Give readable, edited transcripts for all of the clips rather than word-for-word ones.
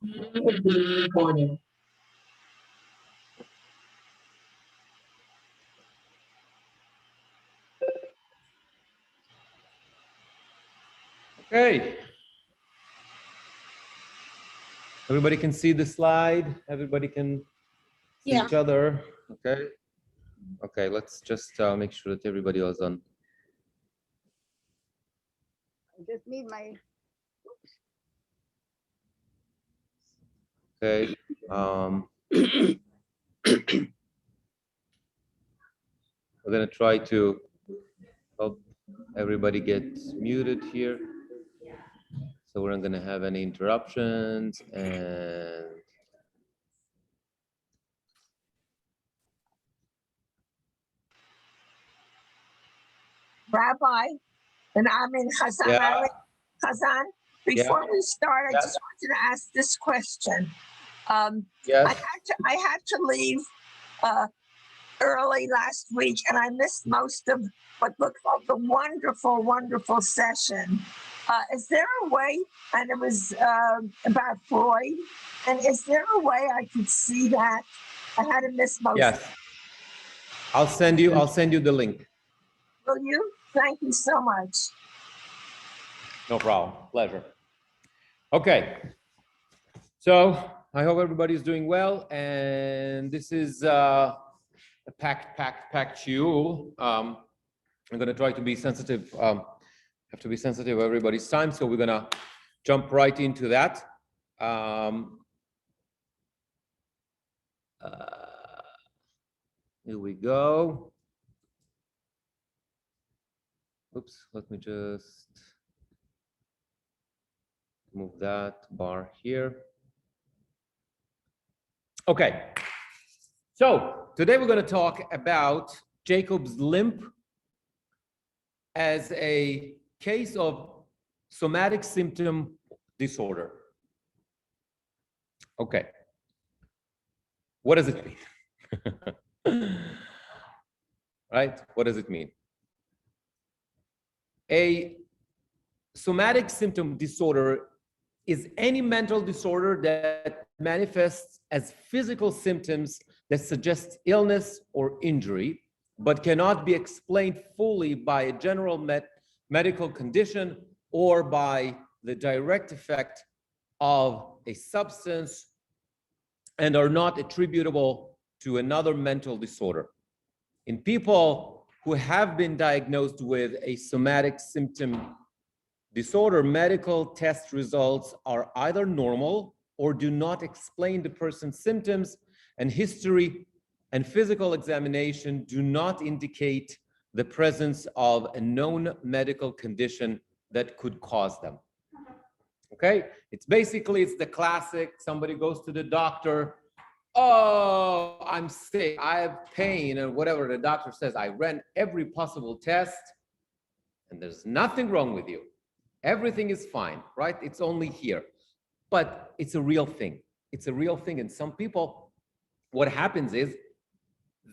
Good morning. Okay. Everybody can see the slide. Everybody can see each other. Okay. Okay, let's just make sure that everybody is on. I just need my. Okay. We're gonna try to help everybody get muted here, so we're not gonna have any interruptions. And Rabbi, and I'm in Chazan. yeah, Chazan, before we start, I just wanted to ask this question. yes, I had to leave early last week, and I missed most of what looked like a wonderful, wonderful session. Is there a way, and it was about Freud, and is there a way I could see that? I had to miss most. yes. I'll send you the link. Will you? Thank you so much. No problem. Pleasure. Okay. So I hope everybody's doing well, and this is a packed shiur. I'm going to try to be sensitive. Have to be sensitive of everybody's time, so we're going to jump right into that. Here we go. Oops, let me just move that bar here. Okay, so today we're going to talk about Jacob's limp as a case of somatic symptom disorder. Okay, what does it mean? Right, what does it mean? A somatic symptom disorder is any mental disorder that manifests as physical symptoms that suggest illness or injury, but cannot be explained fully by a general medical condition or by the direct effect of a substance, and are not attributable to another mental disorder. In people who have been diagnosed with a somatic symptom disorder, medical test results are either normal or do not explain the person's symptoms, and history and physical examination do not indicate the presence of a known medical condition that could cause them. Okay, it's the classic, somebody goes to the doctor, oh, I'm sick, I have pain, and whatever the doctor says, I ran every possible test, and there's nothing wrong with you. Everything is fine, right? It's only here. But it's a real thing. It's a real thing. And some people, what happens is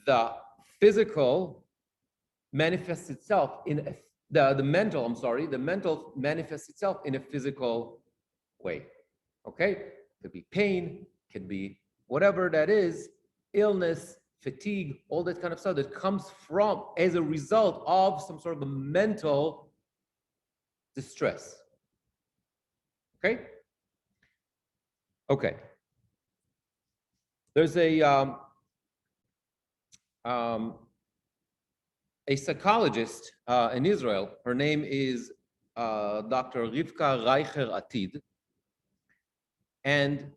the physical manifests itself in the mental manifests itself in a physical way. Okay? Could be pain, could be whatever that is, illness, fatigue, all that kind of stuff that comes from as a result of some sort of a mental distress. Okay? Okay. There's a psychologist in Israel. Her name is Dr. Rivka Reicher Atid. And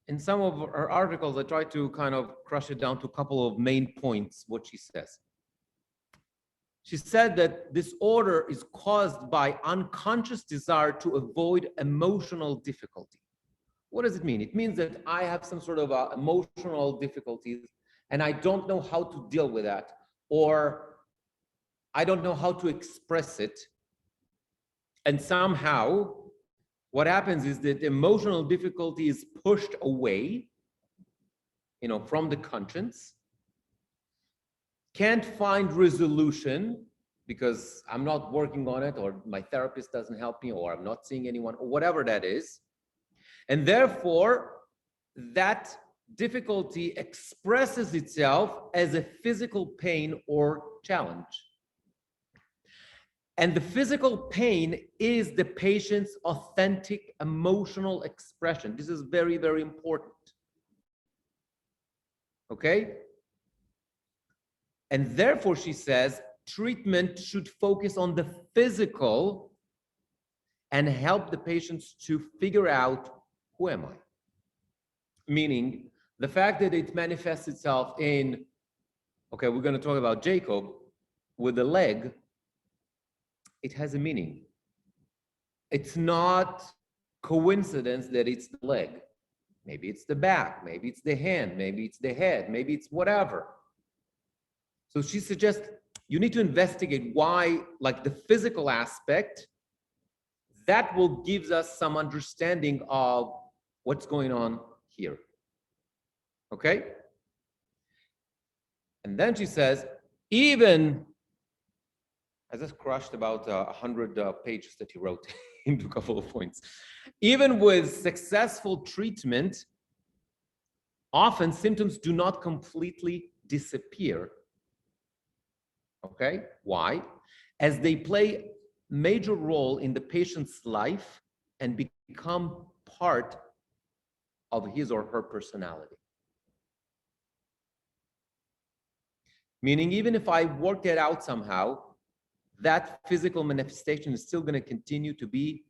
in some of her articles, I try to kind of crush it down to a couple of main points, what she says. She said that disorder is caused by unconscious desire to avoid emotional difficulty. What does it mean? It means that I have some sort of emotional difficulties and I don't know how to deal with that, or I don't know how to express it. And somehow what happens is that emotional difficulty is pushed away, from the conscience. Can't find resolution because I'm not working on it, or my therapist doesn't help me, or I'm not seeing anyone, or whatever that is. And therefore, that difficulty expresses itself as a physical pain or challenge. And the physical pain is the patient's authentic emotional expression. This is very, very important. Okay? And therefore, she says, treatment should focus on the physical and help the patients to figure out, who am I? Meaning, the fact that it manifests itself in, okay, we're going to talk about Jacob with the leg, it has a meaning. It's not coincidence that it's the leg. Maybe it's the back, maybe it's the hand, maybe it's the head, maybe it's whatever. So she suggests you need to investigate why, like the physical aspect, that will give us some understanding of what's going on here. Okay? And then she says, even, I just crushed about 100 pages that he wrote into a couple of points. Even with successful treatment, often symptoms do not completely disappear. Okay? Why? As they play major role in the patient's life and become part of his or her personality. Meaning, even if I work it out somehow, that physical manifestation is still going to continue to be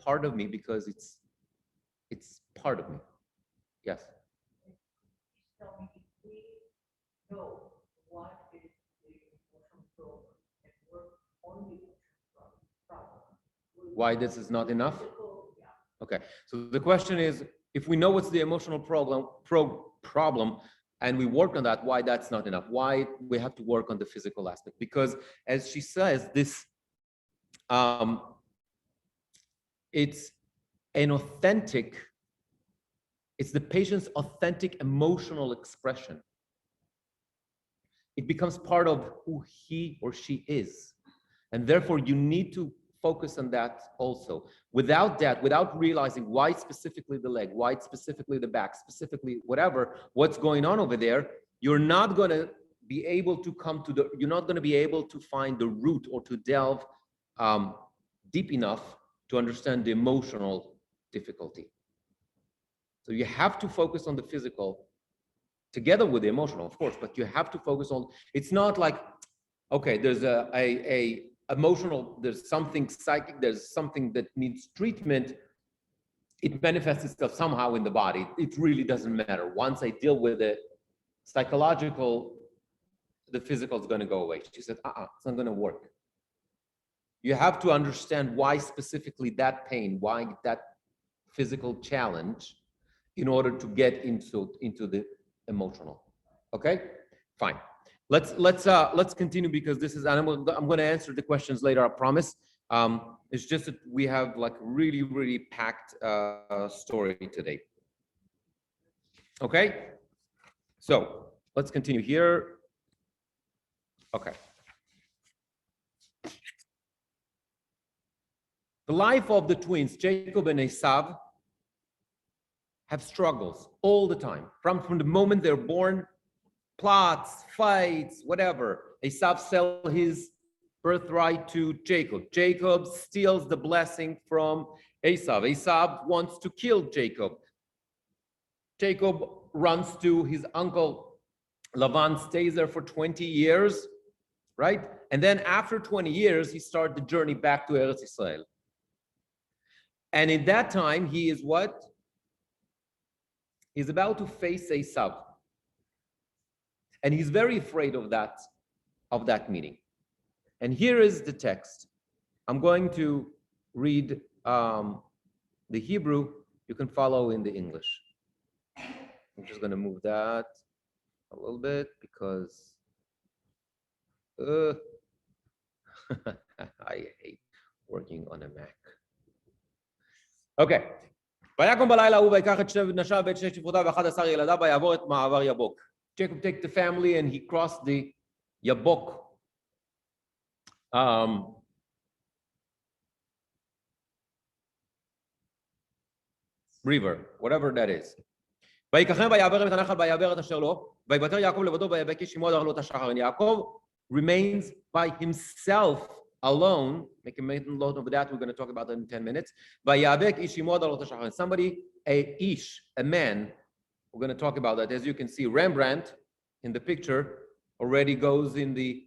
part of me because it's part of me. Yes. Tell me if we know what is the emotional problem and work on the emotional problem. Why this is not enough? Yeah. Okay. So the question is, if we know what's the emotional problem and we work on that, why that's not enough? Why we have to work on the physical aspect? Because as she says, this it's an authentic, it's the patient's authentic emotional expression. It becomes part of who he or she is. And therefore, you need to focus on that also. Without that, without realizing why specifically the leg, why specifically the back, specifically whatever, what's going on over there, you're not going to be able to come to the, you're not going to be able to find the root or to delve deep enough to understand the emotional difficulty. So you have to focus on the physical together with the emotional, of course, but you have to focus on, it's not like, okay, there's a emotional, there's something psychic, there's something that needs treatment. It manifests itself somehow in the body. It really doesn't matter. Once I deal with the psychological, the physical is going to go away. She said, it's not going to work. You have to understand why specifically that pain, why that physical challenge, in order to get into the emotional. Okay, fine. Let's continue because this is, and I'm going to answer the questions later, I promise. It's just that we have like really packed story today. Okay, so let's continue here. Okay. The life of the twins, Jacob and Esav, have struggles all the time. From the moment they're born, plots, fights, whatever. Esav sells his birthright to Jacob. Jacob steals the blessing from Esav. Esav wants to kill Jacob. Jacob runs to his uncle Lavan, stays there for 20 years, right? And then after 20 years, he starts the journey back to Eretz Israel. And in that time, he is what? He's about to face Esav. And he's very afraid of that meeting. And here is the text. I'm going to read the Hebrew. You can follow in the English. I'm just going to move that a little bit because I hate working on a Mac. Okay. ויקום בלילה ההוא ויקח את שני נשיו ואת שני שפחותיו ו11 ילדיו ויעבור את מעבר יבוק. Jacob took the family and he crossed the Yabok. river, whatever that is. ויקחם ויעבר את הנחל ויעבר את אשר לו, ויוותר יעקב לבדו ויבק איש עמו עד ערלות השחר. And Yaakov remains by himself alone. Make a note of that. We're going to talk about that in 10 minutes. ויאבק איש עמו עד ערלות השחר. And somebody, a man, we're going to talk about that. As you can see, Rembrandt in the picture already goes in the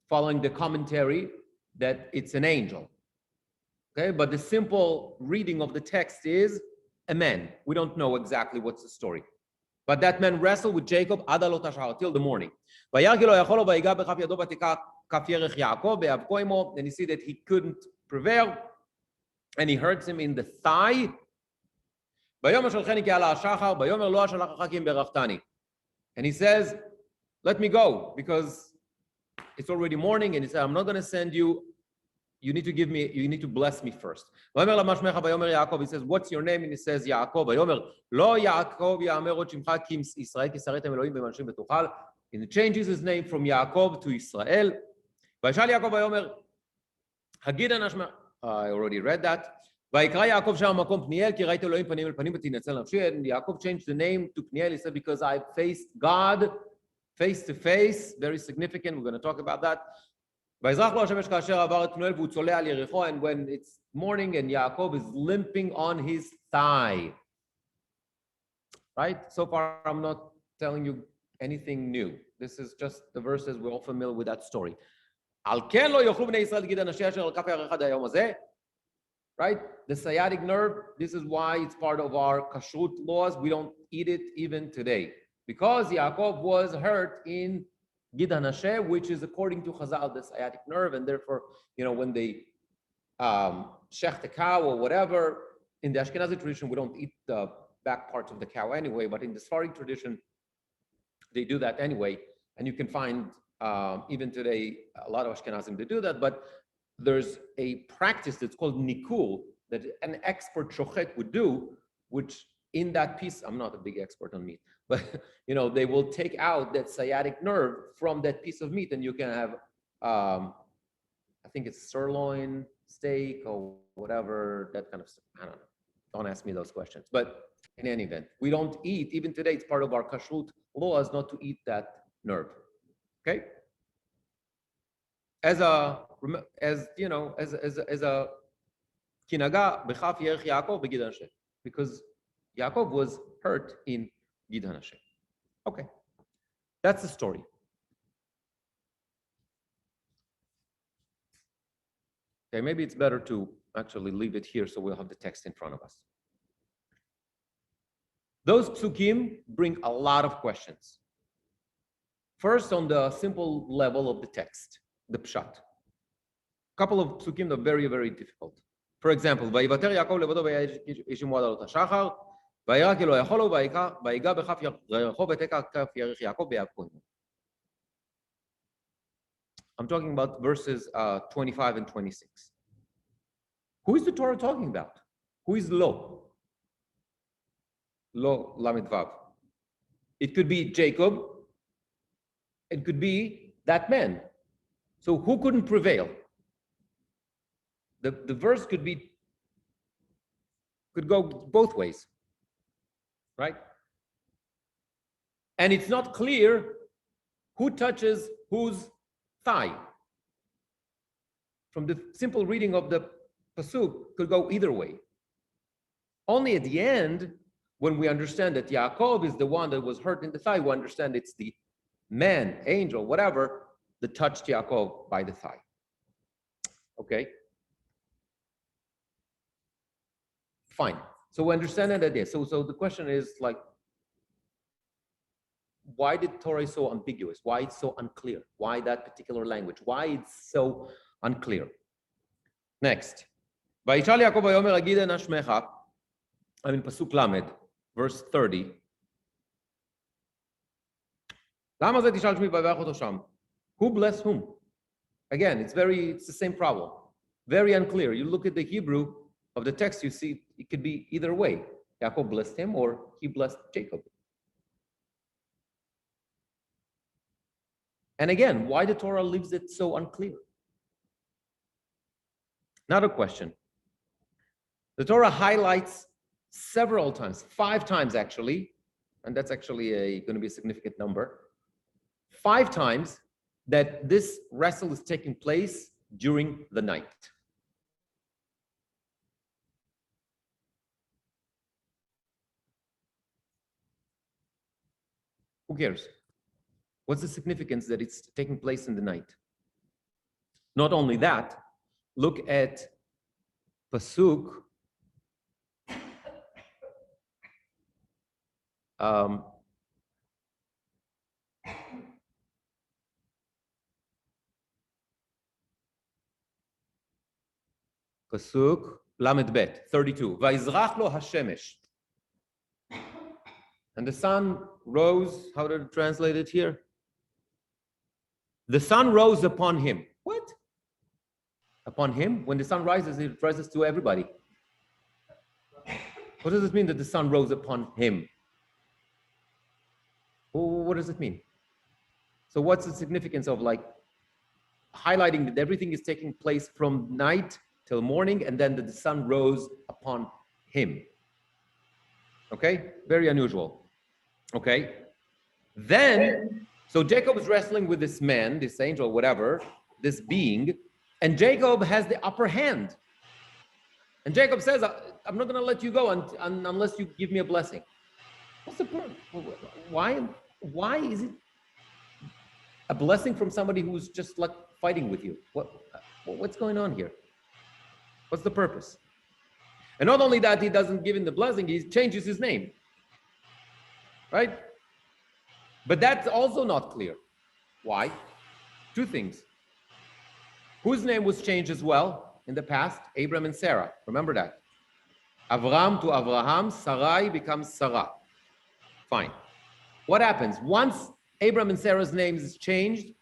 following the commentary that it's an angel. Okay, but the simple reading of the text is a man. We don't know exactly what's the story. But that man wrestled with Jacob till the morning. And you see that he couldn't prevail, and he hurts him in the thigh. And he says, let me go, because it's already morning, and he said, I'm not going to send you. You need to bless me first. He says, what's your name? And he says, Yaakov. And he changes his name from Yaakov to Israel. I already read that. And Yaakov changed the name to Pniel. He said, because I faced God face to face. Very significant. We're going to talk about that. And when it's morning and Yaakov is limping on his thigh. Right? So far, I'm not telling you anything new. This is just the verses. We're all familiar with that story. Right? The sciatic nerve, this is why it's part of our kashrut laws. We don't eat it even today. Because Yaakov was hurt in Gid HaNasheh, which is according to Chazal, the sciatic nerve, and therefore, when they shecht a cow or whatever, in the Ashkenazi tradition, we don't eat the back parts of the cow anyway, but in the Sephardic tradition, they do that anyway. And you can find, even today, a lot of Ashkenazim, they do that, but there's a practice that's called nikul, that an expert shochet would do, which in that piece, I'm not a big expert on meat, but they will take out that sciatic nerve from that piece of meat, and you can have, I think it's sirloin steak or whatever, that kind of stuff. I don't know. Don't ask me those questions. But in any event, we don't eat, even today, it's part of our kashrut laws not to eat that nerve. Okay? As a kinaga b'chaf yerich Yaakov b'gid HaNasheh, because Yaakov was hurt in Gid HaNasheh. Okay, that's the story. Okay, maybe it's better to actually leave it here so we'll have the text in front of us. Those psukim bring a lot of questions. First, on the simple level of the text, the pshat. A couple of psukim that are very, very difficult. For example, ויוותר יעקב לבדו וישב עמו עד עלות השחר, וירא כי לא יכול לו, ויגע בכף ירכו ותקע כף ירך יעקב ביעקב. I'm talking about verses 25 and 26. Who is the Torah talking about? Who is Lo? Lo Lamed Vav. It could be Jacob. It could be that man. So who couldn't prevail? The verse could go both ways, right? And it's not clear who touches whose thigh. From the simple reading of the pasuk, could go either way. Only at the end, when we understand that Yaakov is the one that was hurt in the thigh, we understand it's the man, angel, whatever, that touched Yaakov by the thigh. Okay? Fine. So we understand that idea. So the question is, like, why did Torah is so ambiguous? Why it's so unclear? Why that particular language? Why it's so unclear? Next. וישאל יעקב ויאמר הגיד נא שמך, פסוק למד, verse 30. למה זה תשאל שמי ויברך אותו שם? Who blessed whom? Again, it's the same problem. Very unclear. You look at the Hebrew of the text, you see it could be either way. Yaakov blessed him or he blessed Jacob. And again, why the Torah leaves it so unclear? Another question. The Torah highlights several times, 5 times actually, and that's actually going to be a significant number, 5 times that this wrestle is taking place during the night. Who cares? What's the significance that it's taking place in the night? Not only that, look at Pasuk Pasuk Lamed Bet 32. Vayizrach lo hashemesh. And the sun rose. How did it translate it here? The sun rose upon him. What? Upon him? When the sun rises, it rises to everybody. What does it mean that the sun rose upon him? What does it mean? So what's the significance of like highlighting that everything is taking place from night till morning and then that the sun rose upon him? Okay, very unusual. Okay, then, so Jacob is wrestling with this man, this angel, whatever, this being, and Jacob has the upper hand. And Jacob says, I'm not going to let you go unless you give me a blessing. What's the point? Why is it a blessing from somebody who's just like fighting with you? What's going on here? What's the purpose? And not only that, he doesn't give him the blessing, he changes his name. Right? But that's also not clear. Why? 2 things. Whose name was changed as well in the past? Abram and Sarah. Remember that. Avram to Avraham, Sarai becomes Sarah. Fine. What happens? Once Abram and Sarah's names is changed,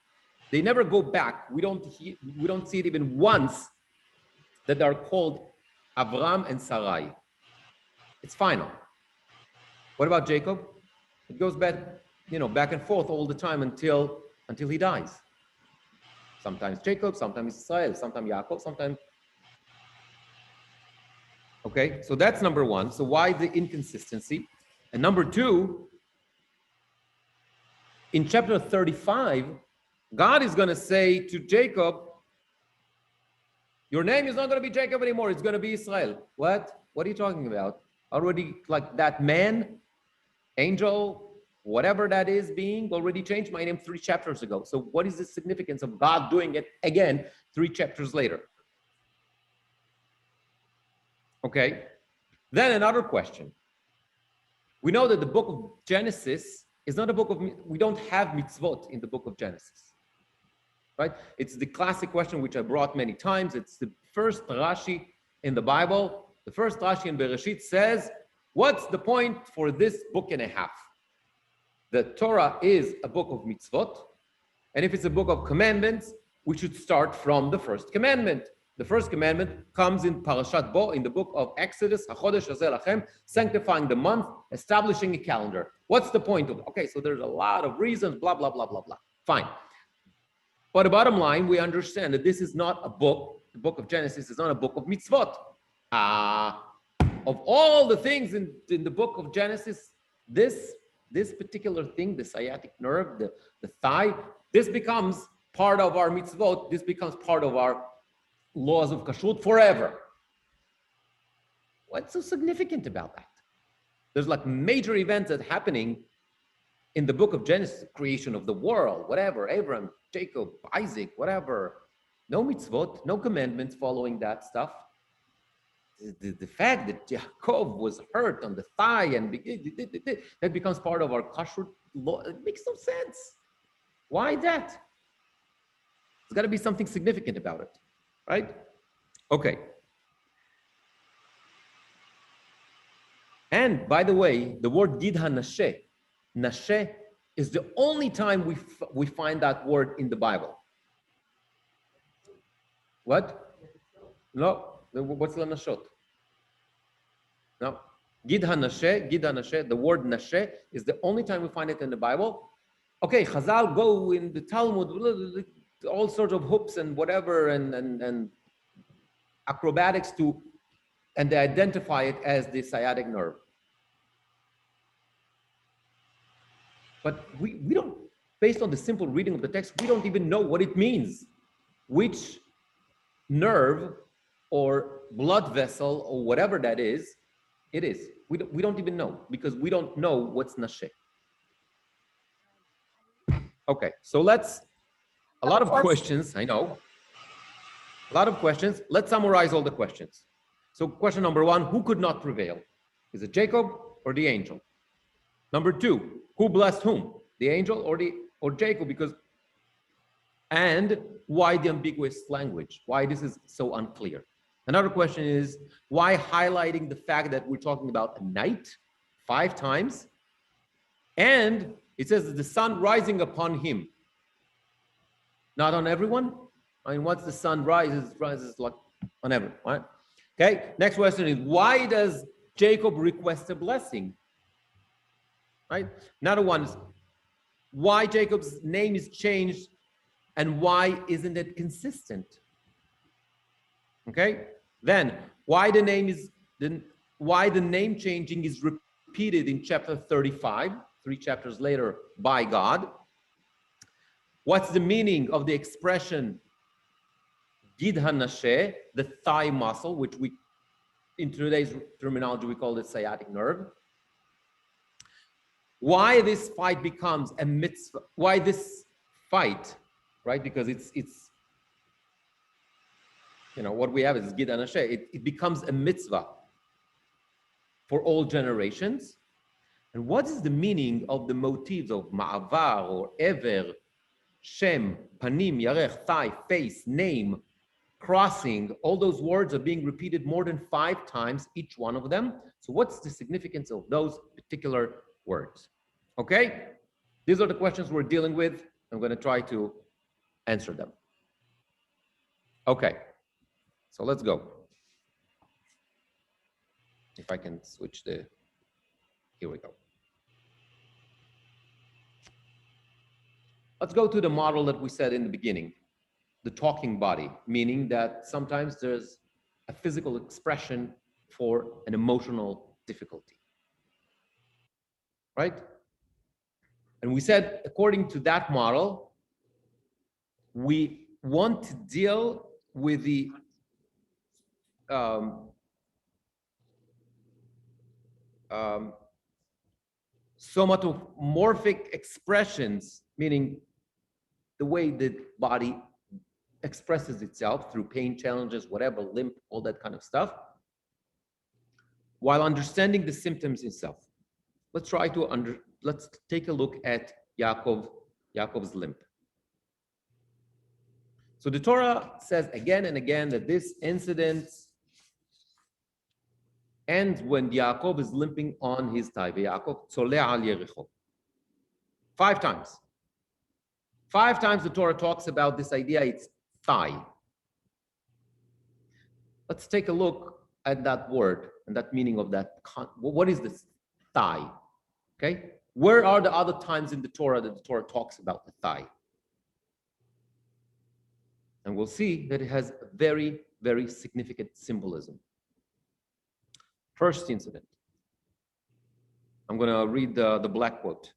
they never go back. We don't see it even once that they are called Avram and Sarai. It's final. What about Jacob? It goes back, back and forth all the time until he dies. Sometimes Jacob, sometimes Israel, sometimes Yaakov, sometimes. Okay, so that's number 1. So why the inconsistency? And number 2, in chapter 35, God is going to say to Jacob, your name is not going to be Jacob anymore. It's going to be Israel. What? What are you talking about? Already, like that man, angel, whatever that is being, already changed my name 3 chapters ago. So what is the significance of God doing it again 3 chapters later? Okay. Then another question. We know that the book of Genesis is not a book of, we don't have mitzvot in the book of Genesis. Right? It's the classic question which I brought many times. It's the first Rashi in the Bible. The first Rashi in Bereshit says, what's the point for this book and a half? The Torah is a book of mitzvot, and if it's a book of commandments, we should start from the first commandment. The first commandment comes in Parashat Bo, in the book of Exodus, HaChodesh Hazeh Lachem, sanctifying the month, establishing a calendar. What's the point of it? Okay, so there's a lot of reasons, blah, blah, blah, blah, blah. Fine. But the bottom line, we understand that this is not a book, the book of Genesis is not a book of mitzvot. Of all the things in the book of Genesis, this particular thing, the sciatic nerve, the thigh, this becomes part of our mitzvot, this becomes part of our laws of kashrut forever. What's so significant about that? There's like major events that are happening in the book of Genesis, creation of the world, whatever, Abraham, Jacob, Isaac, whatever. No mitzvot, no commandments following that stuff. The fact that Jacob was hurt on the thigh and that becomes part of our kashrut law, it makes no sense. Why that? There's got to be something significant about it, right? Okay. And by the way, the word Gidha Nashe, Nashe is the only time we find that word in the Bible. What? No. What's la Nashot? No. Gidha Nashe, the word Nashe is the only time we find it in the Bible. Okay, Chazal go in the Talmud, all sorts of hoops and whatever and acrobatics to and they identify it as the sciatic nerve. But we don't, based on the simple reading of the text, we don't even know what it means. Which nerve or blood vessel or whatever that is, it is. We don't even know, because we don't know what's nashe. Okay, so a lot of questions, I know. A lot of questions. Let's summarize all the questions. So question number one, who could not prevail? Is it Jacob or the angel? Number two, who blessed whom? The angel or Jacob? And why the ambiguous language? Why this is so unclear? Another question is, why highlighting the fact that we're talking about a night 5 times? And it says that the sun rising upon him. Not on everyone? I mean, once the sun rises like on everyone, right? Okay, next question is, why does Jacob request a blessing? Right? Another one is, why Jacob's name is changed and why isn't it consistent? Okay, then why the name changing is repeated in chapter 35, 3 chapters later, by God. What's the meaning of the expression Gid HaNasheh, the thigh muscle, which we, in today's terminology, we call it sciatic nerve? Why this fight becomes a mitzvah? Why this fight, right? Because it's you know, what we have is Gid HaNasheh. It becomes a mitzvah for all generations. And what is the meaning of the motifs of Ma'avar or Ever, Shem, Panim, Yarech, thigh, face, name, crossing? All those words are being repeated more than 5 times, each one of them. So what's the significance of those particular words? Okay, these are the questions we're dealing with. I'm going to try to answer them. Okay, so let's go. If I can switch here we go. Let's go to the model that we said in the beginning, the talking body, meaning that sometimes there's a physical expression for an emotional difficulty, right? And we said, according to that model, we want to deal with the somatomorphic expressions, meaning the way the body expresses itself through pain, challenges, whatever, limp, all that kind of stuff, while understanding the symptoms itself. Let's try to let's take a look at Yaakov's limp. So the Torah says again and again that this incident ends when Yaakov is limping on his thigh. Yaakov tzoleh al Yericho. 5 times. 5 times the Torah talks about this idea, it's thigh. Let's take a look at that word and that meaning of that. What is this thigh? Okay, where are the other times in the Torah that the Torah talks about the thigh? And we'll see that it has a very, very significant symbolism. First incident. I'm going to read the black quote.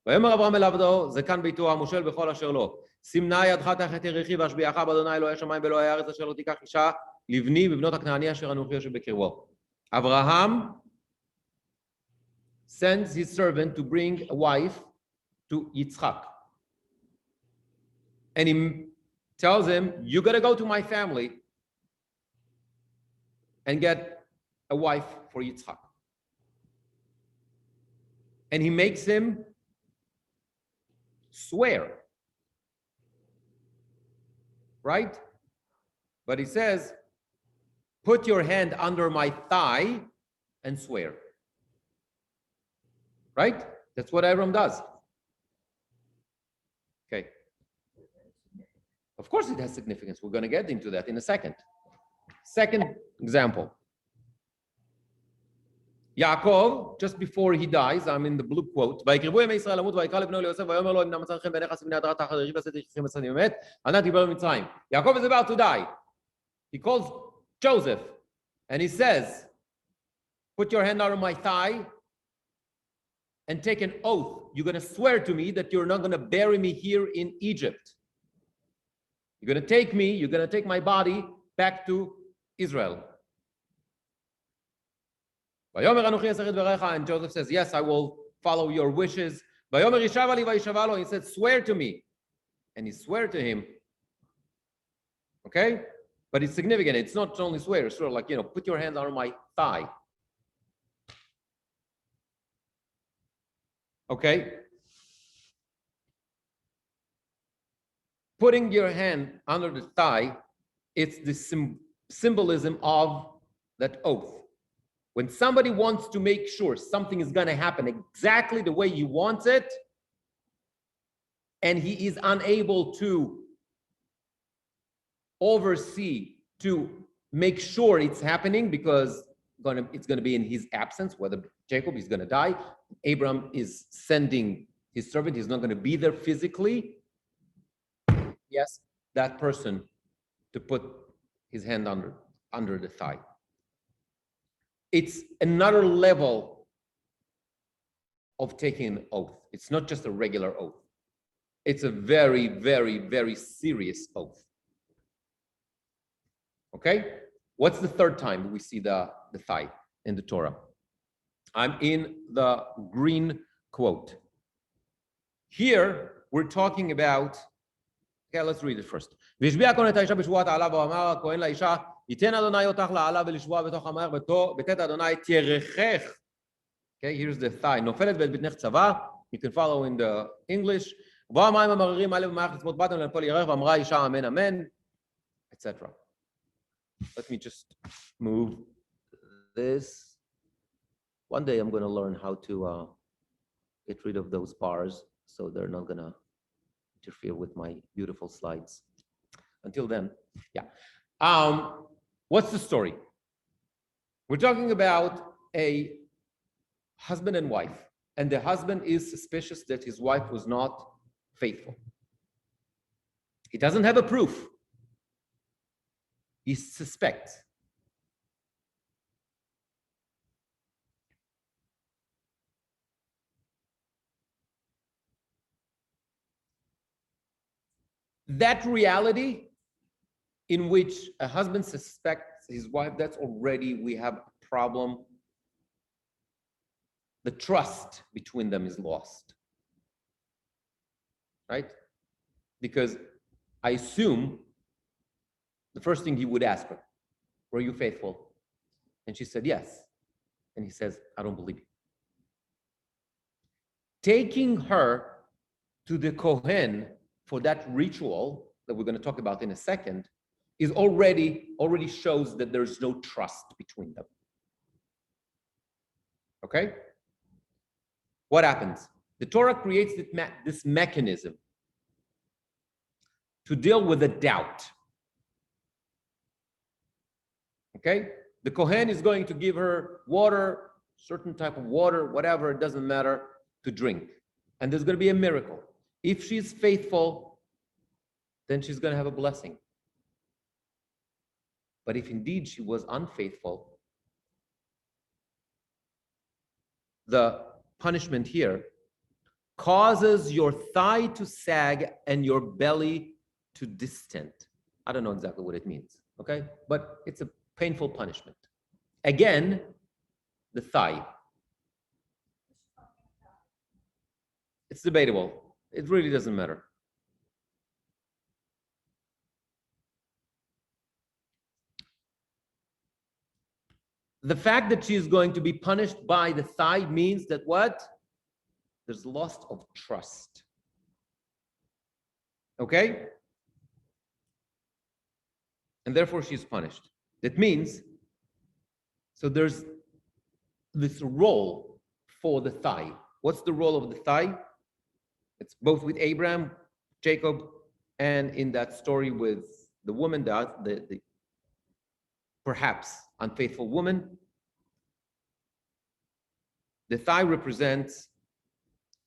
ויאמר אברהם אל עבדו, זקן ביתו המושל בכל אשר לו. סימנה ידך תחת ירכי והשביעך באדוני אלוהי השמיים ואלוהי הארץ אשר לא תיקח אישה לבני בבנות הכנעני אשר אנוכי יושב בקרבו. Abraham sends his servant to bring a wife to Yitzchak. And he tells him, you got to go to my family and get a wife for Yitzchak. And he makes him swear, right? But he says, put your hand under my thigh and swear. Right? That's what Abram does. Okay. Of course it has significance. We're going to get into that in a second. Second example. Yaakov, just before he dies, I'm in the blue quote, Yaakov is about to die. He calls Joseph And he says, put your hand on my thigh and take an oath. You're going to swear to me that you're not going to bury me here in Egypt. You're going to take me, you're going to take my body back to Israel. And Joseph says, yes, I will follow your wishes. He said, swear to me. And he swore to him. Okay? But it's significant. It's not only swear, it's sort of like, put your hand on my thigh. Okay? Putting your hand under the thigh, it's the symbolism of that oath. When somebody wants to make sure something is going to happen exactly the way he wants it, and he is unable to oversee, to make sure it's happening because it's going to be in his absence, whether Jacob is going to die, Abraham is sending his servant, he's not going to be there physically. Yes, that person to put his hand under the thigh. It's another level of taking an oath. It's not just a regular oath. It's a very, very, very serious oath. Okay? What's the third time we see the thigh in the Torah? I'm in the green quote. Here, we're talking about, okay, let's read it first. Okay, here's the thigh. You can follow in the English. Etc. Let me just move this. One day I'm going to learn how to get rid of those bars so they're not going to interfere with my beautiful slides. Until then, yeah. What's the story? We're talking about a husband and wife, and the husband is suspicious that his wife was not faithful. He doesn't have a proof. He suspects. That reality in which a husband suspects his wife, that's already, we have a problem. The trust between them is lost. Right? Because I assume the first thing he would ask her, were you faithful? And she said, yes. And he says, I don't believe you. Taking her to the Kohen for that ritual that we're going to talk about in a second is already shows that there's no trust between them. Okay? What happens? The Torah creates this mechanism to deal with the doubt. Okay? The Kohen is going to give her water, certain type of water, whatever, it doesn't matter, to drink. And there's going to be a miracle. If she's faithful, then she's going to have a blessing. But if indeed she was unfaithful, the punishment here causes your thigh to sag and your belly to distend. I don't know exactly what it means, okay? But it's a painful punishment. Again, the thigh. It's debatable. It really doesn't matter. The fact that she is going to be punished by the thigh means that what? There's loss of trust. Okay? And therefore she's punished. That means, so there's this role for the thigh. What's the role of the thigh? It's both with Abraham, Jacob, and in that story with the woman, the perhaps unfaithful woman. The thigh represents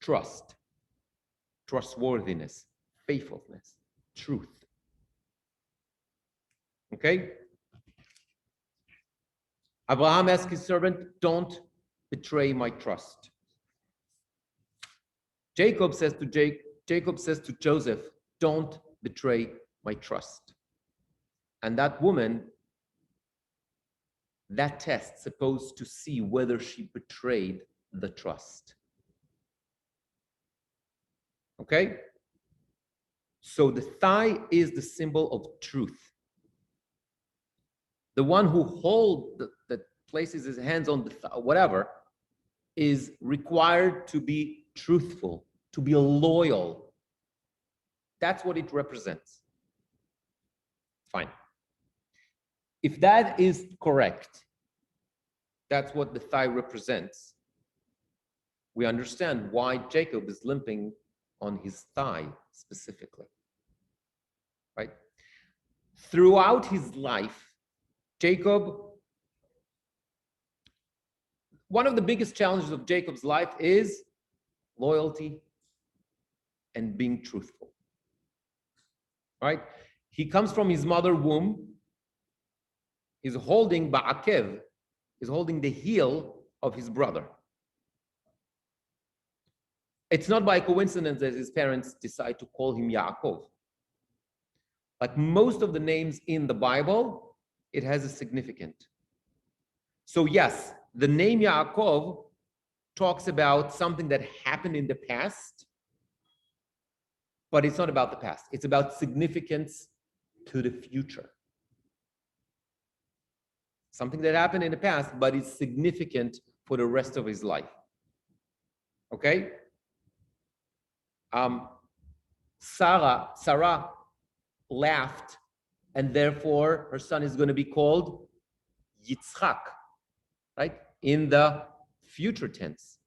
trust, trustworthiness, faithfulness, truth. Okay? Abraham asked his servant, don't betray my trust. Jacob says to Joseph, don't betray my trust. And that woman, that test supposed to see whether she betrayed the trust. Okay? So the thigh is the symbol of truth. The one who that places his hands on the thigh, whatever, is required to be truthful, to be loyal. That's what it represents. Fine. If that is correct, that's what the thigh represents, we understand why Jacob is limping on his thigh specifically, right? Throughout his life, Jacob, one of the biggest challenges of Jacob's life is loyalty and being truthful, right? He comes from his mother's womb. He's holding ba'akev, he's holding the heel of his brother. It's not by coincidence that his parents decide to call him Yaakov. Like most of the names in the Bible, it has a significance. So yes, the name Yaakov talks about something that happened in the past, but it's not about the past. It's about significance to the future. Something that happened in the past, but it's significant for the rest of his life. Okay? Sarah laughed, and therefore her son is going to be called Yitzchak, right? In the future tense,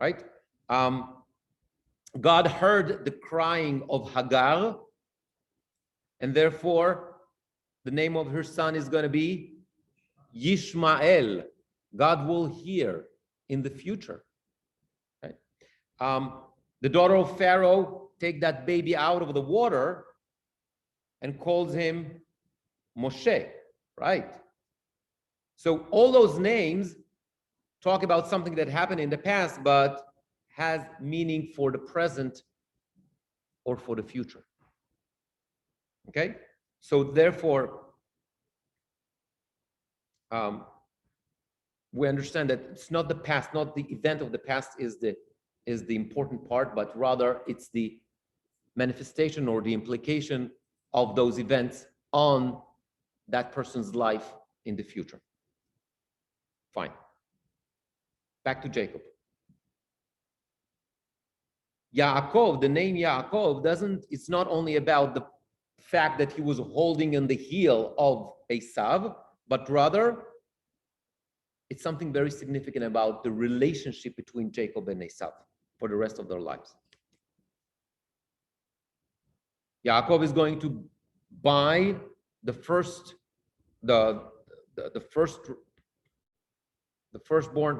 right? God heard the crying of Hagar, and therefore the name of her son is going to be Yishmael. God will hear in the future, right? The daughter of Pharaoh take that baby out of the water and calls him Moshe, right? So all those names talk about something that happened in the past, but has meaning for the present or for the future. Okay? So therefore, we understand that it's not the past, not the event of the past is the important part, but rather it's the manifestation or the implication of those events on that person's life in the future. Fine. Back to Jacob. Yaakov, the name Yaakov it's not only about the fact that he was holding in the heel of Esav, but rather it's something very significant about the relationship between Jacob and Esav for the rest of their lives. Yaakov is going to buy the firstborn,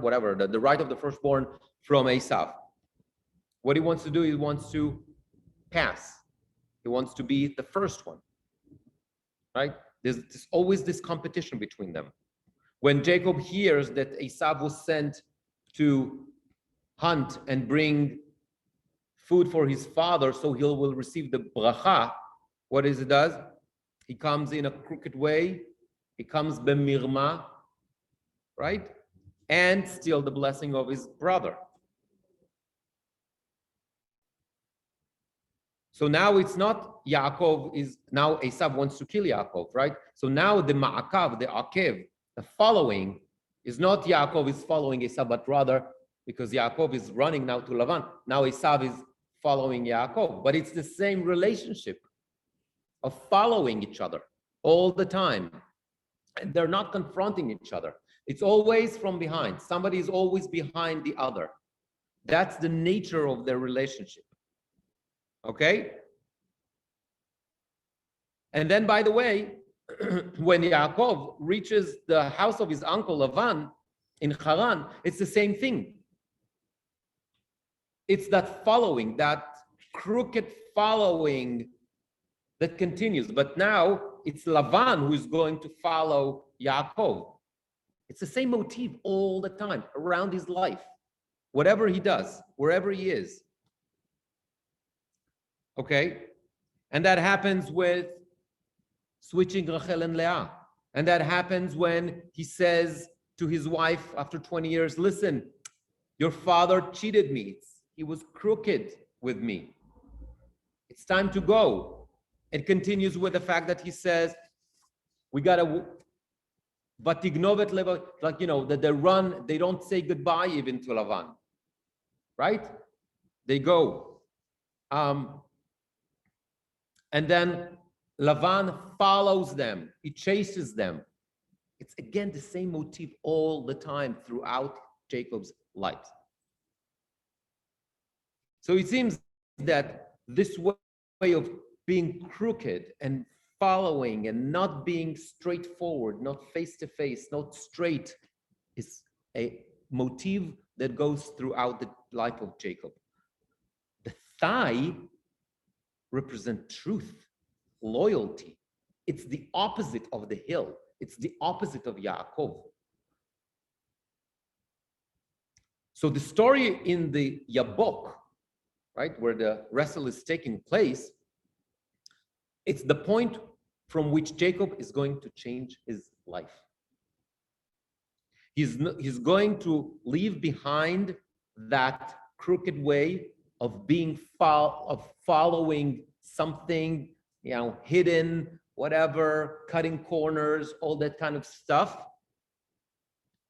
whatever, the right of the firstborn from Esav. What he wants to do, he wants to pass. He wants to be the first one, right? There's always this competition between them. When Jacob hears that Esav was sent to hunt and bring food for his father so he will receive the bracha, what is it does? He comes in a crooked way. He comes bemirma, right? And steal the blessing of his brother. So now it's not Yaakov now Esav wants to kill Yaakov, right? So now the ma'akav, the akev, the following is not Yaakov is following Esav, but rather because Yaakov is running now to Lavan. Now Esav is following Yaakov, but it's the same relationship of following each other all the time. And they're not confronting each other. It's always from behind. Somebody is always behind the other. That's the nature of their relationship. Okay? And then, by the way, when Yaakov reaches the house of his uncle Lavan in Haran, it's the same thing. It's that following, that crooked following that continues. But now it's Lavan who is going to follow Yaakov. It's the same motif all the time around his life, whatever he does, wherever he is. Okay? And that happens with switching Rachel and Leah. And that happens when he says to his wife after 20 years, listen, your father cheated me. He was crooked with me. It's time to go. It continues with the fact that he says, we got to, Vatignovet level, like, that they run, they don't say goodbye even to Lavan. Right? They go. And then Lavan follows them. He chases them. It's again the same motif all the time throughout Jacob's life. So it seems that this way of being crooked and following and not being straightforward, not face to face, not straight, is a motif that goes throughout the life of Jacob. The thigh represents truth, loyalty. It's the opposite of the hill. It's the opposite of Yaakov. So the story in the Yabok, right, where the wrestle is taking place, it's the point from which Jacob is going to change his life. He's going to leave behind that crooked way of being following something, hidden, whatever, cutting corners, all that kind of stuff.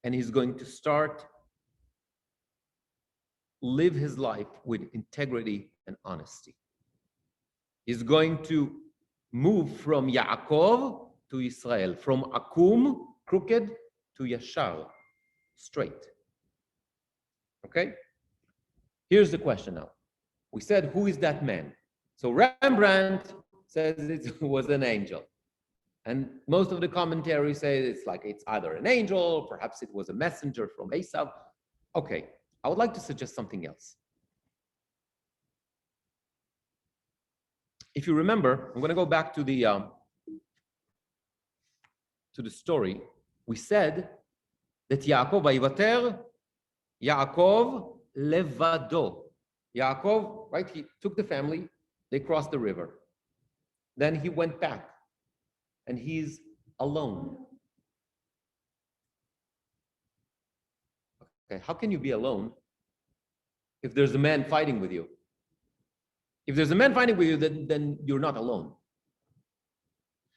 And he's going to start live his life with integrity and honesty. He's going to move from Yaakov to Israel, from Akum, crooked, to Yashar, straight. Okay? Here's the question now. We said, who is that man? So Rembrandt says it was an angel. And most of the commentaries say it's either an angel, perhaps it was a messenger from Esau. Okay, I would like to suggest something else. If you remember, I'm going to go back to the story. We said that Yaakov Vayivater, Yaakov levado. Yaakov, right? He took the family, they crossed the river. Then he went back, and he's alone. Okay, how can you be alone if there's a man fighting with you? If there's a man fighting with you, then you're not alone.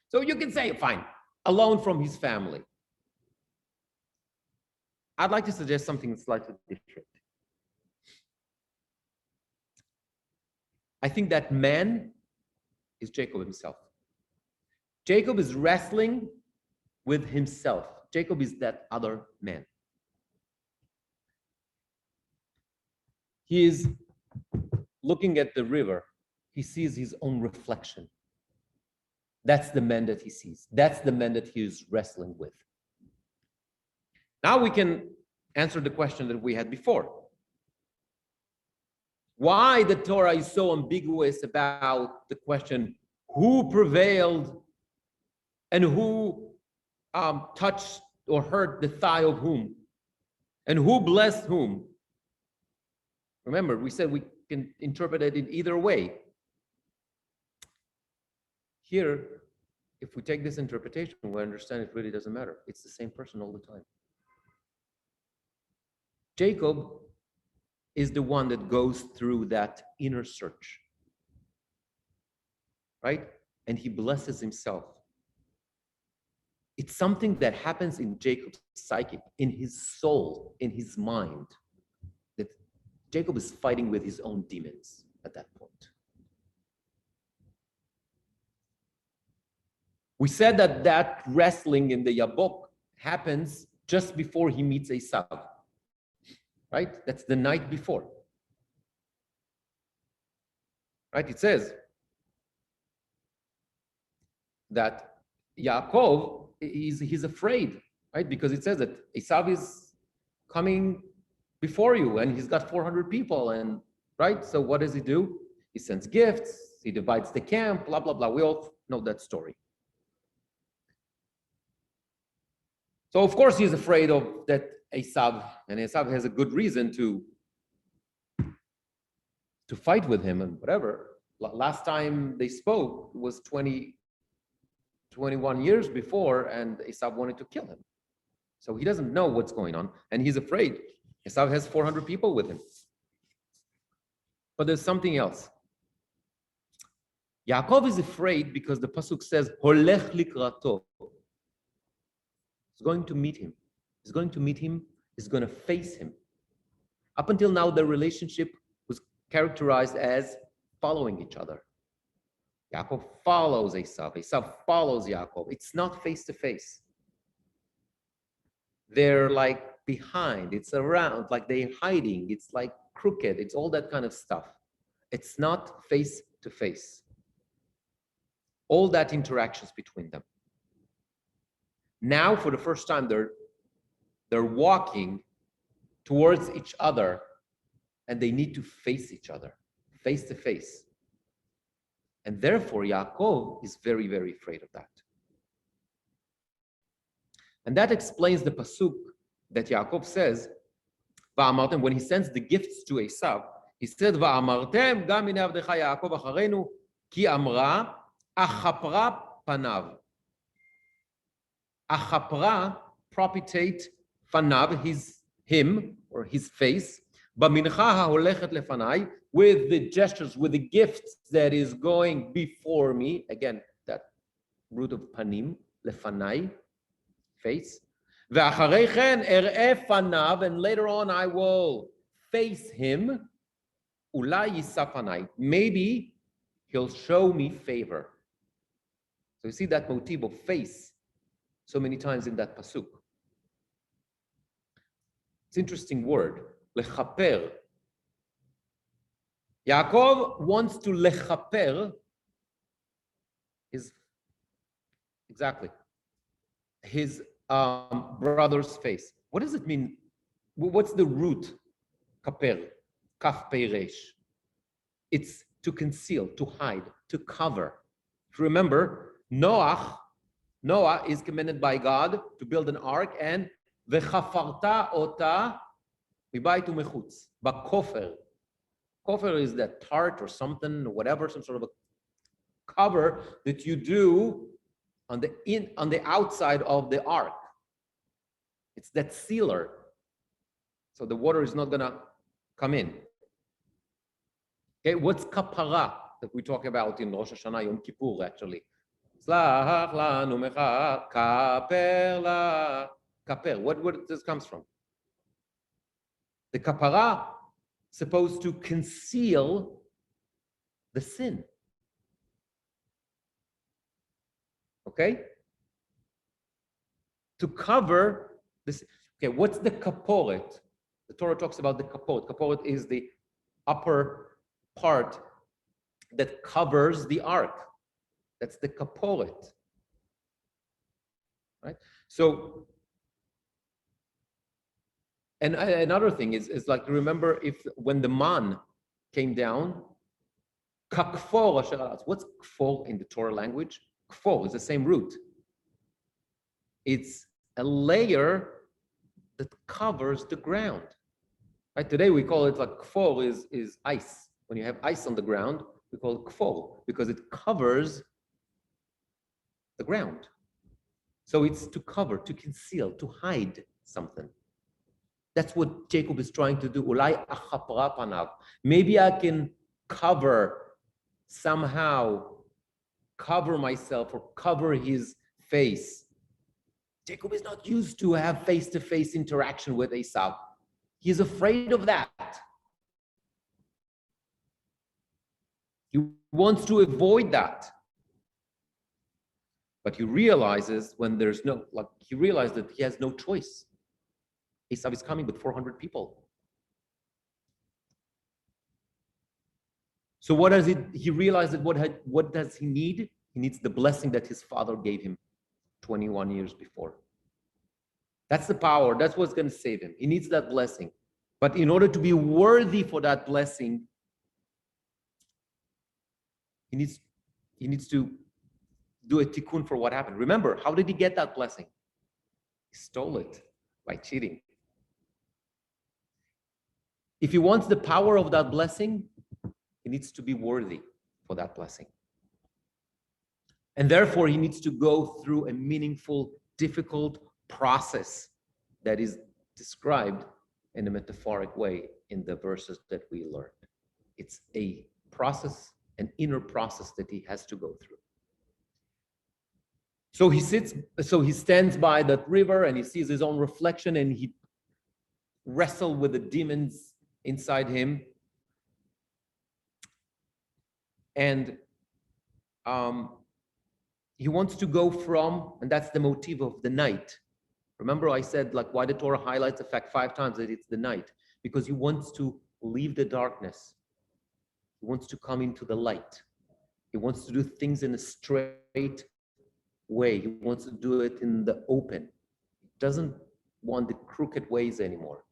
So you can say, fine, alone from his family. I'd like to suggest something slightly different. I think that man is Jacob himself. Jacob is wrestling with himself. Jacob is that other man. He is looking at the river. He sees his own reflection. That's the man that he sees. That's the man that he is wrestling with. Now we can answer the question that we had before. Why the Torah is so ambiguous about the question, who prevailed and who touched or hurt the thigh of whom? And who blessed whom? Remember, we said we can interpret it in either way. Here, if we take this interpretation, we understand it really doesn't matter. It's the same person all the time. Jacob is the one that goes through that inner search, right? And he blesses himself. It's something that happens in Jacob's psyche, in his soul, in his mind, that Jacob is fighting with his own demons at that point. We said that wrestling in the Yabok happens just before he meets Esau, right? That's the night before. Right? It says that Yaakov, he's afraid, right? Because it says that Esau is coming before you and he's got 400 people, and right? So what does he do? He sends gifts, he divides the camp, blah, blah, blah. We all know that story. So of course he's afraid of that Esav, and Esav has a good reason to fight with him and whatever. Last time they spoke was 21 years before, and Esav wanted to kill him. So he doesn't know what's going on, and he's afraid. Esav has 400 people with him. But there's something else. Yaakov is afraid because the pasuk says, "Holech likrato." He's going to meet him. He's going to meet him. He's going to face him. Up until now, their relationship was characterized as following each other. Yaakov follows Esav. Esav follows Yaakov. It's not face to face. They're like behind. It's around, like they're hiding. It's like crooked. It's all that kind of stuff. It's not face to face. All that interactions between them. Now, for the first time, they're walking towards each other, and they need to face each other, face to face. And therefore, Yaakov is very, very afraid of that. And that explains the pasuk that Yaakov says, "Va'amartem," when he sends the gifts to Esav, he said, "Va'amartem gam min avdecha Yaakov acharenu, ki amra achapra panav." Achapra, propitiate fanav, him or his face, b'mincha ha'holechet lefanai, with the gestures, with the gifts that is going before me. Again, that root of panim, lefanai, face. Ve'acharei chen er'eh fanav, and later on I will face him. Ulai yisafanai, maybe he'll show me favor. So you see that motif of face so many times in that pasuk. It's an interesting word, lechaper. Yaakov wants to lechaper his brother's face. What does it mean? What's the root? Kaper, kaf peiresh. It's to conceal, to hide, to cover. If you remember, Noah is commanded by God to build an ark, and vechafarta ota mibayit umechutz bakofer. Kofer is that tart or something, or whatever, some sort of a cover that you do on the outside of the ark. It's that sealer, so the water is not gonna come in. Okay, what's kapara that we talk about in Rosh Hashanah, Yom Kippur, actually? Slach lanu mecha kaper la. Kaper, what this comes from? The kapara supposed to conceal the sin. Okay? To cover this. Okay, what's the kaporet? The Torah talks about the kaporet. Kaporet is the upper part that covers the ark. That's the kaporet. Right? So, and another thing is like, remember when the man came down, kakfor asher alatz. What's kfor in the Torah language? Kfor is the same root. It's a layer that covers the ground. Right? Today we call it like kfor is ice. When you have ice on the ground, we call it kfor because it covers the ground. So it's to cover, to conceal, to hide something. That's what Jacob is trying to do. Ulai achapra panav. Maybe I can somehow cover myself or cover his face. Jacob is not used to have face-to-face interaction with Esau. He's afraid of that. He wants to avoid that. But he realizes he realized that he has no choice. Esau is coming with 400 people. So what does he realized that what does he need? He needs the blessing that his father gave him 21 years before. That's the power. That's what's going to save him. He needs that blessing. But in order to be worthy for that blessing, he needs to do a tikkun for what happened. Remember, how did he get that blessing? He stole it by cheating. If he wants the power of that blessing, he needs to be worthy for that blessing. And therefore, he needs to go through a meaningful, difficult process that is described in a metaphoric way in the verses that we learned. It's a process, an inner process that he has to go through. So he stands by that river and he sees his own reflection and he wrestles with the demons inside him. And he wants to go from, and that's the motif of the night. Remember I said like why the Torah highlights the fact 5 times that it's the night? Because he wants to leave the darkness. He wants to come into the light. He wants to do things in a straight way. He wants to do it in the open. He doesn't want the crooked ways anymore.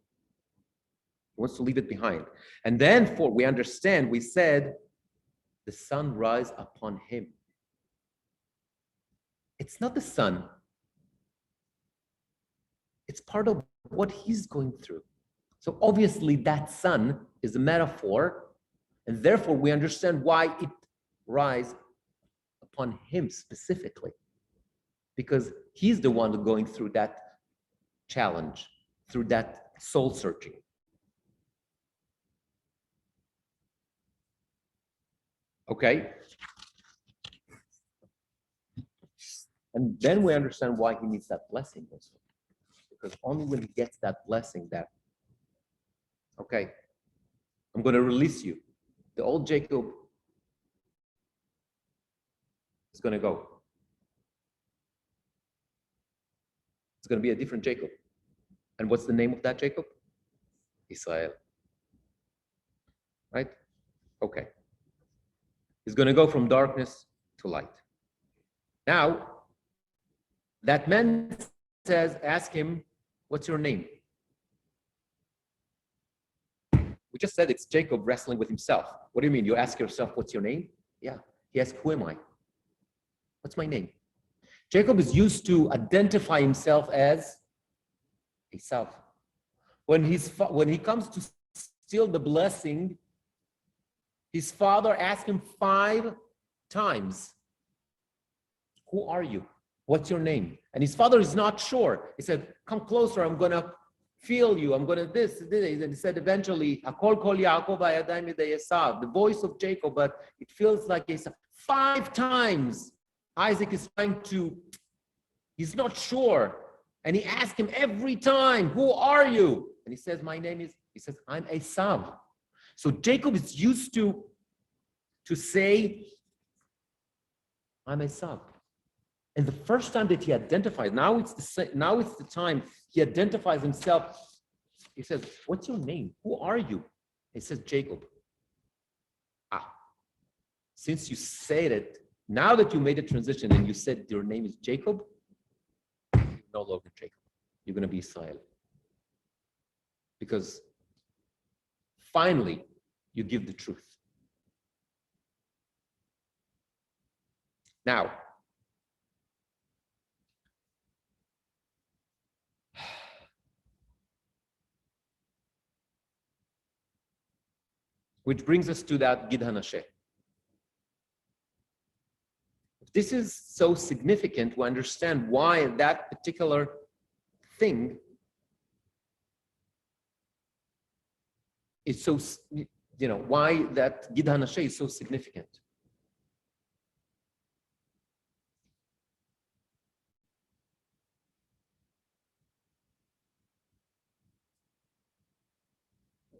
He wants to leave it behind. And then we understand, we said, the sun rise upon him. It's not the sun. It's part of what he's going through. So obviously that sun is a metaphor, and therefore we understand why it rises upon him specifically. Because he's the one going through that challenge, through that soul searching. Okay? And then we understand why he needs that blessing also. Because only when he gets that blessing that, okay, I'm going to release you. The old Jacob is going to go. It's going to be a different Jacob. And what's the name of that Jacob? Israel. Right? Okay. He's going to go from darkness to light. Now, that man ask him, what's your name? We just said it's Jacob wrestling with himself. What do you mean? You ask yourself, what's your name? Yeah. He asked, who am I? What's my name? Jacob is used to identify himself as Esau. When he comes to steal the blessing, his father asked him 5 times, who are you? What's your name? And his father is not sure. He said, come closer, I'm going to feel you. I'm going to this. And he said eventually, Akol kol Yaakov hayadayim yedei Esav, the voice of Jacob, but it feels like Esau. 5 times Isaac is trying to, he's not sure. And he asked him every time, who are you? And he says, my name is, he says, I'm Esau. So Jacob is used to say, I'm Esau. And the first time that he identifies, now it's the time he identifies himself. He says, what's your name? Who are you? He says, Jacob. Since you said it, now that you made a transition and you said your name is Jacob, you're no longer Jacob. You're going to be Israel. Because finally, you give the truth. Now, which brings us to that Gid Hanasheh. If this is so significant, we understand why that particular thing is so, why that Gid Hanasheh is so significant.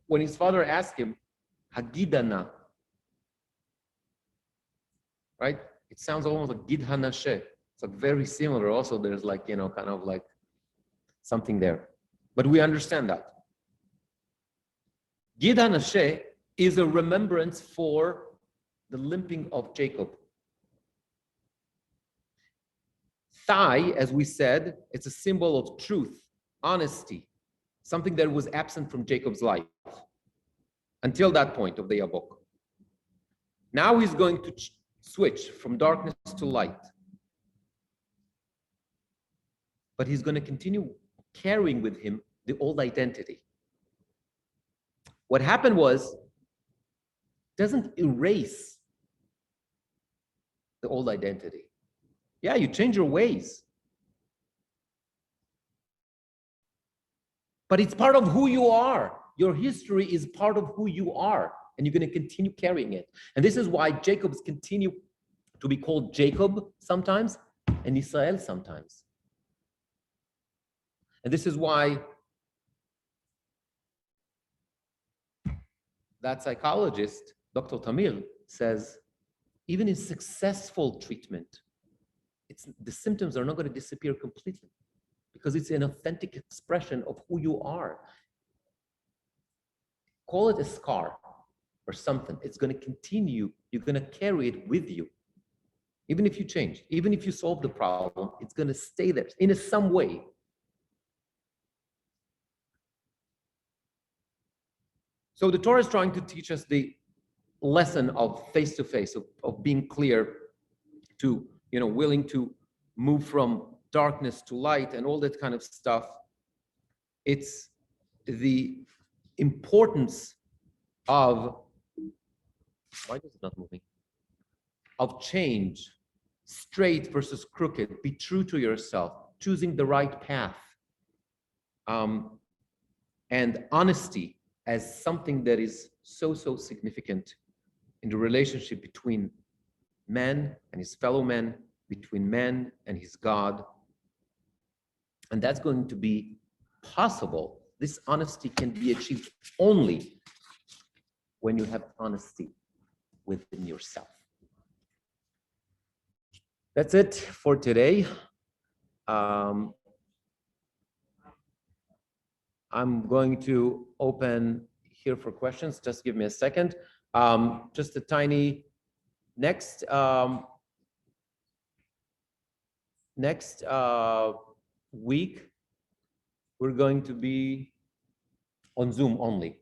When his father asked him, Hagidana, right? It sounds almost like Gid Hanasheh. It's like very similar. Also, there's like, kind of like something there. But we understand that. Gid Hanasheh is a remembrance for the limping of Jacob. Thigh, as we said, it's a symbol of truth, honesty, something that was absent from Jacob's life until that point of the Yabok. Now he's going to switch from darkness to light. but he's going to continue carrying with him the old identity. What happened was, doesn't erase the old identity. Yeah, you change your ways, but it's part of who you are. Your history is part of who you are, and you're going to continue carrying it. And this is why Jacobs continue to be called Jacob sometimes and Israel sometimes. And this is why that psychologist, Dr. Tamir, says, even in successful treatment, the symptoms are not going to disappear completely because it's an authentic expression of who you are. Call it a scar or something. It's going to continue. You're going to carry it with you. Even if you change, even if you solve the problem, it's going to stay there in some way. So the Torah is trying to teach us the lesson of face-to-face, of being clear, to, willing to move from darkness to light and all that kind of stuff. It's the importance of, why is it not moving? Of change, straight versus crooked, be true to yourself, choosing the right path, and honesty as something that is so significant in the relationship between man and his fellow man, between man and his God. And that's going to be possible. This honesty can be achieved only when you have honesty within yourself. That's it for today. I'm going to open here for questions. Just give me a second. Just a tiny next week, we're going to be on Zoom only.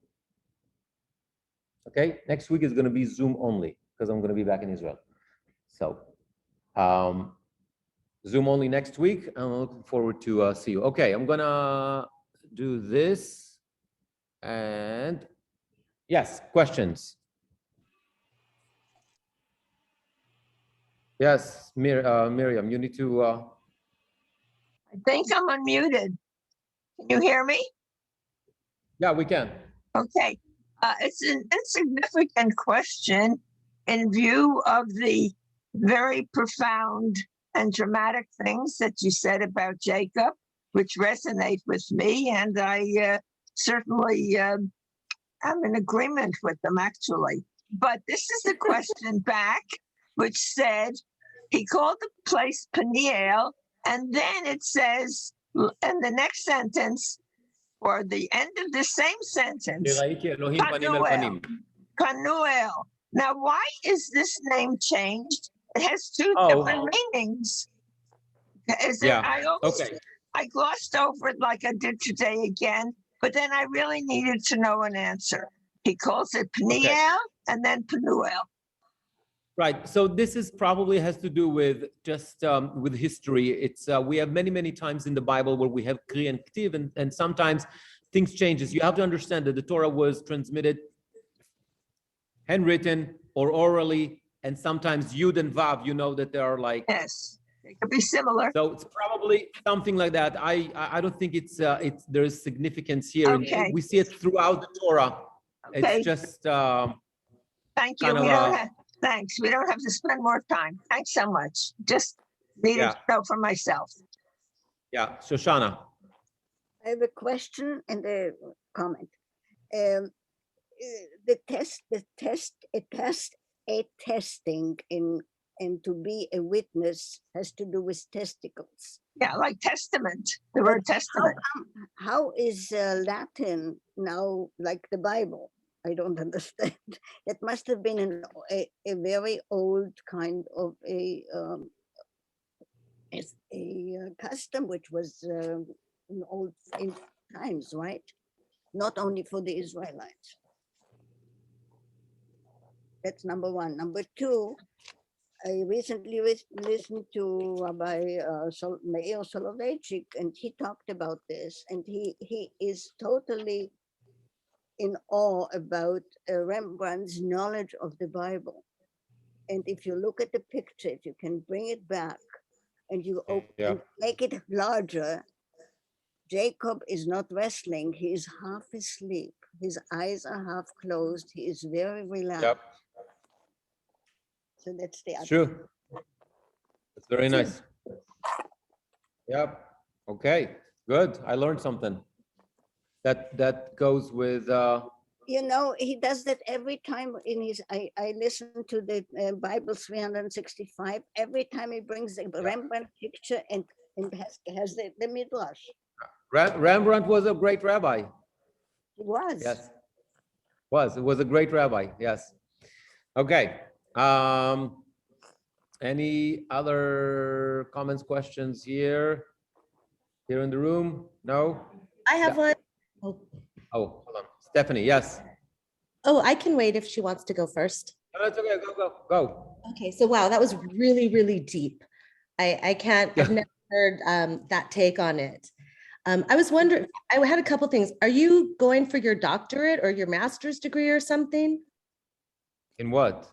Okay, next week is going to be Zoom only because I'm going to be back in Israel. So Zoom only next week. I'm looking forward to see you. Okay, I'm going to do this. And yes, questions. Yes, Miriam, you need to. I think I'm unmuted. Can you hear me? Yeah, we can. Okay. It's an insignificant question in view of the very profound and dramatic things that you said about Jacob, which resonate with me. And I certainly am in agreement with them, actually. But this is a question back, which said, he called the place Peniel, and then it says, in the next sentence, or the end of the same sentence, Panuel. Now, why is this name changed? It has two different meanings. I glossed over it like I did today again, but then I really needed to know an answer. He calls it Peniel and then Panuel. Right. So this is probably has to do with just with history. It's we have many times in the Bible where we have Kri and Ktiv, and sometimes things changes. You have to understand that the Torah was transmitted handwritten or orally, and sometimes Yud and Vav. You know that they are like yes, it could be similar. So it's probably something like that. I don't think it's there is significance here. Okay. We see it throughout the Torah. Okay. It's just thank you. Thanks. We don't have to spend more time. Thanks so much. Just needed to know for myself. Yeah, Shoshana. I have a question and a comment. A testing and to be a witness has to do with testicles. Yeah, like testament. The word testament. How is Latin now like the Bible? I don't understand. It must have been a very old kind of a custom, which was in old times, right? Not only for the Israelites. That's number one. Number two, I recently listened to Rabbi Meir Soloveitchik, and he talked about this, and he is totally in awe about Rembrandt's knowledge of the Bible. And if you look at the picture, if you can bring it back and you and make it larger, Jacob is not wrestling, he is half asleep. His eyes are half closed, he is very relaxed. Yep. So that's the It's other. true. It's very nice. Yep. Okay. Good. I learned something. That goes with. You know, he does that every time in his. I listen to the Bible 365. Every time he brings the Rembrandt picture and has the midrash. Rembrandt was a great rabbi. He was. Yes. It was a great rabbi. Yes. Okay. Any other comments, questions here in the room? No? I have one. Oh, hold on. Stephanie, yes. Oh, I can wait if she wants to go first. No, that's okay. Go. Okay, so wow, that was really, really deep. I can't, I've never heard that take on it. I was wondering, I had a couple things. Are you going for your doctorate or your master's degree or something? In what?